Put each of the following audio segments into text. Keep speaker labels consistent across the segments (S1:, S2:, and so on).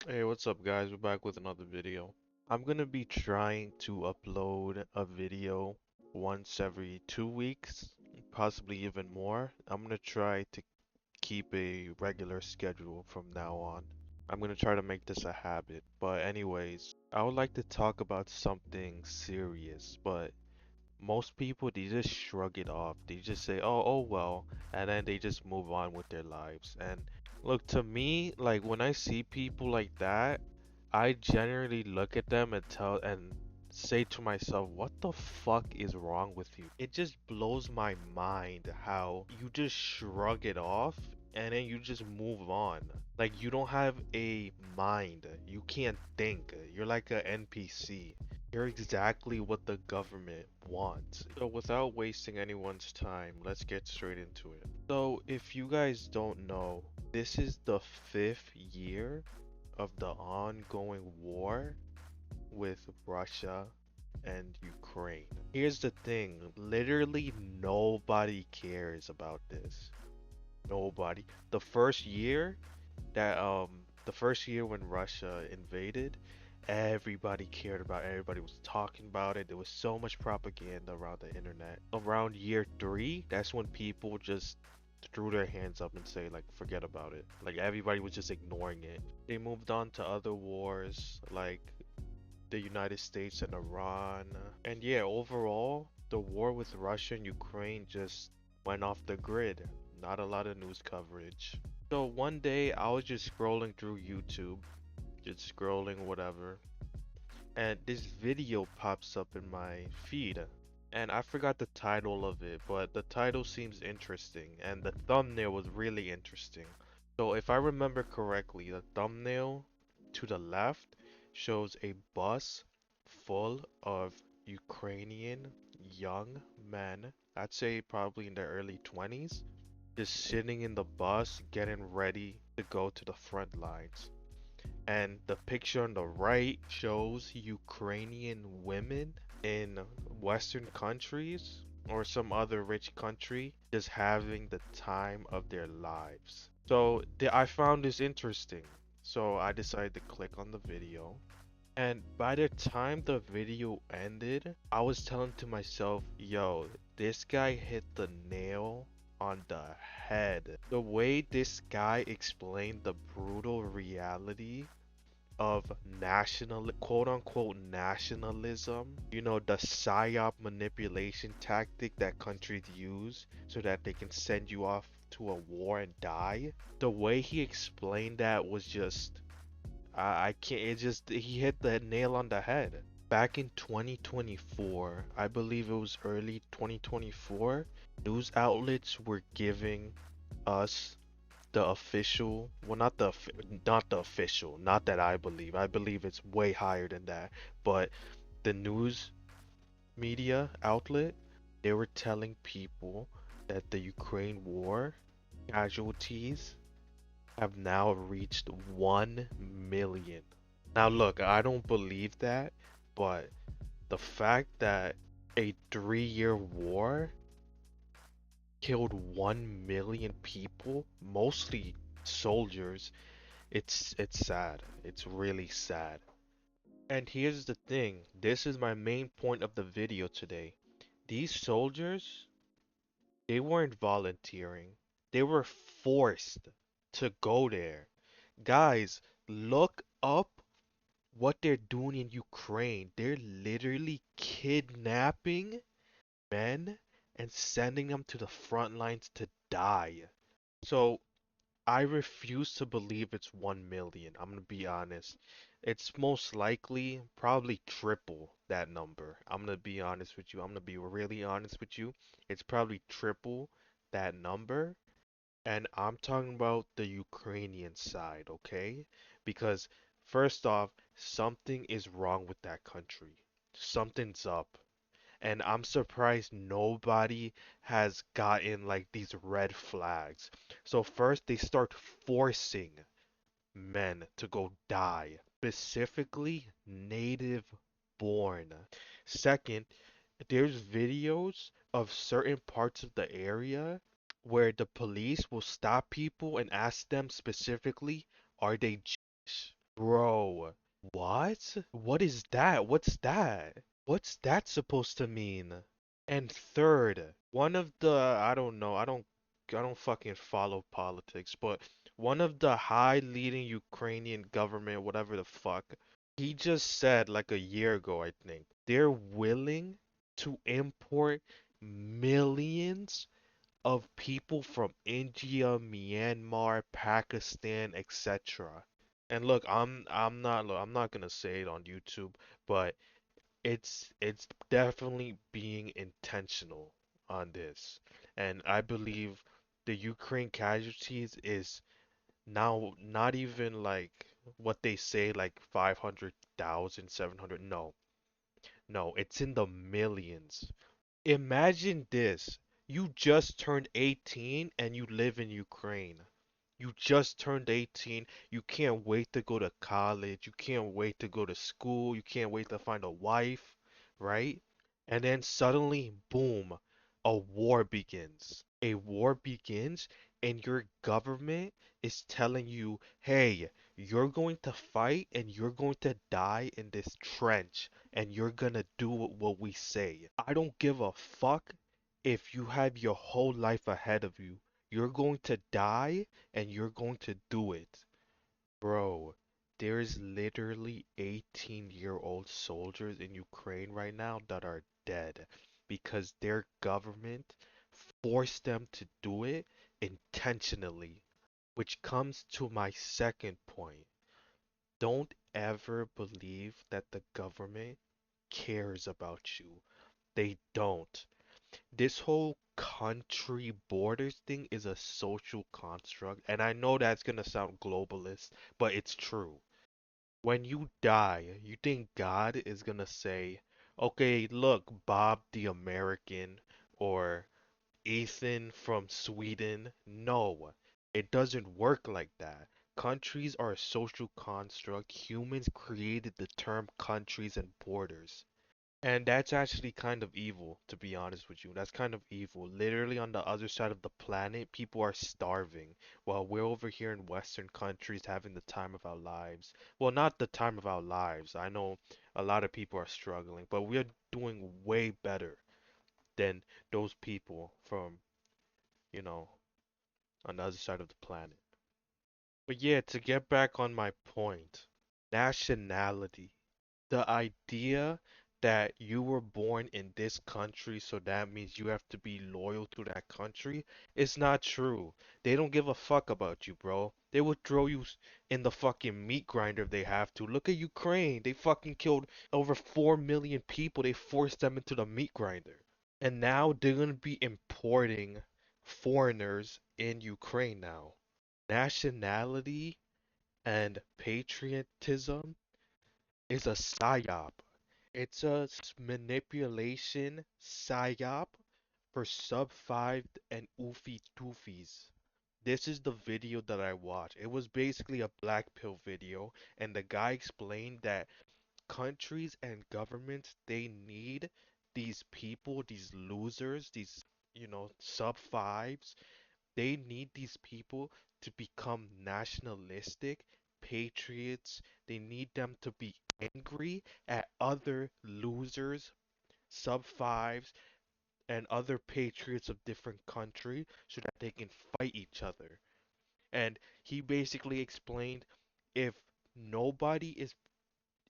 S1: Hey, what's up, guys? We're back with another video. I'm gonna be trying to upload a video once every 2 weeks, possibly even more. I'm gonna try to keep a regular schedule from now on. I'm gonna try to make this a habit. But anyways, I would like to talk about something serious, but most people they just shrug it off. They just say, "Oh well," and then they just move on with their lives. And look, to me, like when I see people like that, I generally look at them and tell and say to myself, "What the fuck is wrong with you?" It just blows my mind how you just shrug it off and then you just move on. Like you don't have a mind. You can't think. You're like a NPC. You're exactly what the government wants. So without wasting anyone's time, let's get straight into it. So if you guys don't know, this is the fifth year of the ongoing war with Russia and Ukraine. Here's the thing, literally nobody cares about this. Nobody. The first year that the first year when Russia invaded, everybody cared about it. Everybody was talking about it. There was so much propaganda around the internet. Around year 3, that's when people just threw their hands up and say like forget about it. Like everybody was just ignoring it. They moved on to other wars like the United States and Iran. And yeah, overall, the war with Russia and Ukraine just went off the grid. Not a lot of news coverage. So one day I was just scrolling through YouTube, just scrolling whatever, and this video pops up in my feed. And I forgot the title of it, but the title seems interesting, and the thumbnail was really interesting. So if I remember correctly, the thumbnail to the left shows a bus full of Ukrainian young men, I'd say probably in their early 20s, just sitting in the bus getting ready to go to the front lines. And the picture on the right shows Ukrainian women in Western countries or some other rich country just having the time of their lives. So I found this interesting. So I decided to click on the video. And by the time the video ended, I was telling to myself, yo, this guy hit the nail on the head. The way this guy explained the brutal reality of national, quote unquote, nationalism, the psyop manipulation tactic that countries use so that they can send you off to a war and die. The way he explained that was just I can't. It just he hit the nail on the head. Back in 2024, I believe it was early 2024, news outlets were giving us the official, well, not the official, not that I believe. I believe it's way higher than that. But the news media outlet, they were telling people that the Ukraine war casualties have now reached 1 million. Now, look, I don't believe that, but the fact that a 3-year war killed 1 million people, mostly soldiers, it's sad. It's really sad. And here's the thing, this is my main point of the video today. These soldiers, they weren't volunteering. They were forced to go there. Guys, look up what they're doing in Ukraine. They're literally kidnapping men and sending them to the front lines to die. So I refuse to believe it's 1 million. I'm gonna be honest. It's most likely probably triple that number. I'm gonna be honest with you. I'm gonna be really honest with you. It's probably triple that number. And I'm talking about the Ukrainian side, okay? Because first off, something is wrong with that country. Something's up. And I'm surprised nobody has gotten like these red flags. So first they start forcing men to go die, specifically native born. Second, there's videos of certain parts of the area where the police will stop people and ask them specifically, are they Jewish? Bro, what? What is that? What's that? What's that supposed to mean? And third, one of the I don't know, I don't fucking follow politics, but one of the high leading Ukrainian government, whatever the fuck, he just said like a year ago, I think, they're willing to import millions of people from India, Myanmar, Pakistan, etc. And look, I'm not gonna say it on YouTube, but it's definitely being intentional on this. And I believe the Ukraine casualties is now not even like what they say, like 500,000, 700. No, no, it's in the millions. Imagine this. You just turned 18 and you live in Ukraine. You just turned 18. You can't wait to go to college. You can't wait to go to school. You can't wait to find a wife, right? And then suddenly, boom, a war begins. A war begins, and your government is telling you, hey, you're going to fight and you're going to die in this trench, and you're gonna do what we say. I don't give a fuck if you have your whole life ahead of you. You're going to die and you're going to do it. Bro, there's literally 18-year-old soldiers in Ukraine right now that are dead because their government forced them to do it intentionally. Which comes to my second point. Don't ever believe that the government cares about you. They don't. This whole country borders thing is a social construct, and I know that's gonna sound globalist, but it's true. When you die, you think God is gonna say, okay, look, Bob the American or Ethan from Sweden? No, it doesn't work like that. Countries are a social construct. Humans created the term countries and borders. And that's actually kind of evil, to be honest with you. That's kind of evil. Literally on the other side of the planet, people are starving, while we're over here in Western countries having the time of our lives. Well, not the time of our lives. I know a lot of people are struggling, but we're doing way better than those people from, you know, on the other side of the planet. But yeah, to get back on my point, nationality. The idea that you were born in this country, so that means you have to be loyal to that country, is not true. They don't give a fuck about you, bro. They would throw you in the fucking meat grinder if they have to. Look at Ukraine. They fucking killed over 4 million people. They forced them into the meat grinder. And now they're gonna be importing foreigners in Ukraine now. Nationality and patriotism is a psyop. It's a manipulation psyop for sub 5 and oofy doofies. This is the video that I watched. It was basically a black pill video, and the guy explained that countries and governments, they need these people, these losers, these, sub 5s, they need these people to become nationalistic, patriots. They need them to be angry at other losers, sub fives, and other patriots of different country so that they can fight each other. And he basically explained if nobody is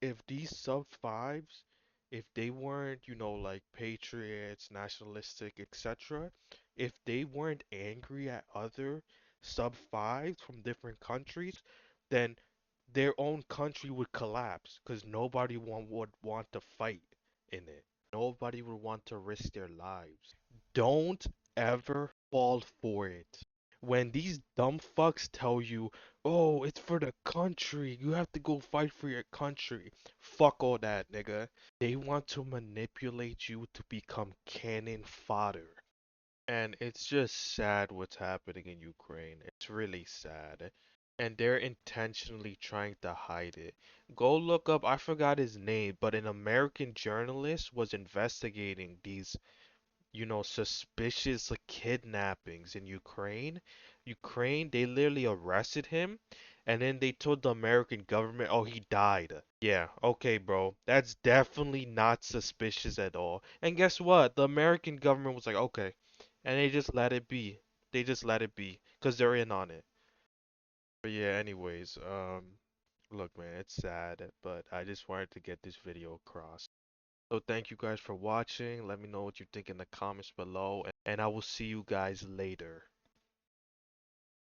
S1: if these sub fives, if they weren't, like patriots, nationalistic, etc., if they weren't angry at other sub fives from different countries, then their own country would collapse because nobody would want to fight in it. Nobody would want to risk their lives. Don't ever fall for it. When these dumb fucks tell you, oh, it's for the country, you have to go fight for your country. Fuck all that, nigga. They want to manipulate you to become cannon fodder. And it's just sad what's happening in Ukraine. It's really sad. And they're intentionally trying to hide it. Go look up, I forgot his name, but an American journalist was investigating these suspicious kidnappings in Ukraine. Ukraine, they literally arrested him And then they told the American government, oh, he died. Yeah, okay, bro. That's definitely not suspicious at all. And guess what? The American government was like, okay. And they just let it be. They just let it be because they're in on it. But yeah, anyways, look, man, it's sad, but I just wanted to get this video across. So thank you guys for watching. Let me know what you think in the comments below, and I will see you guys later.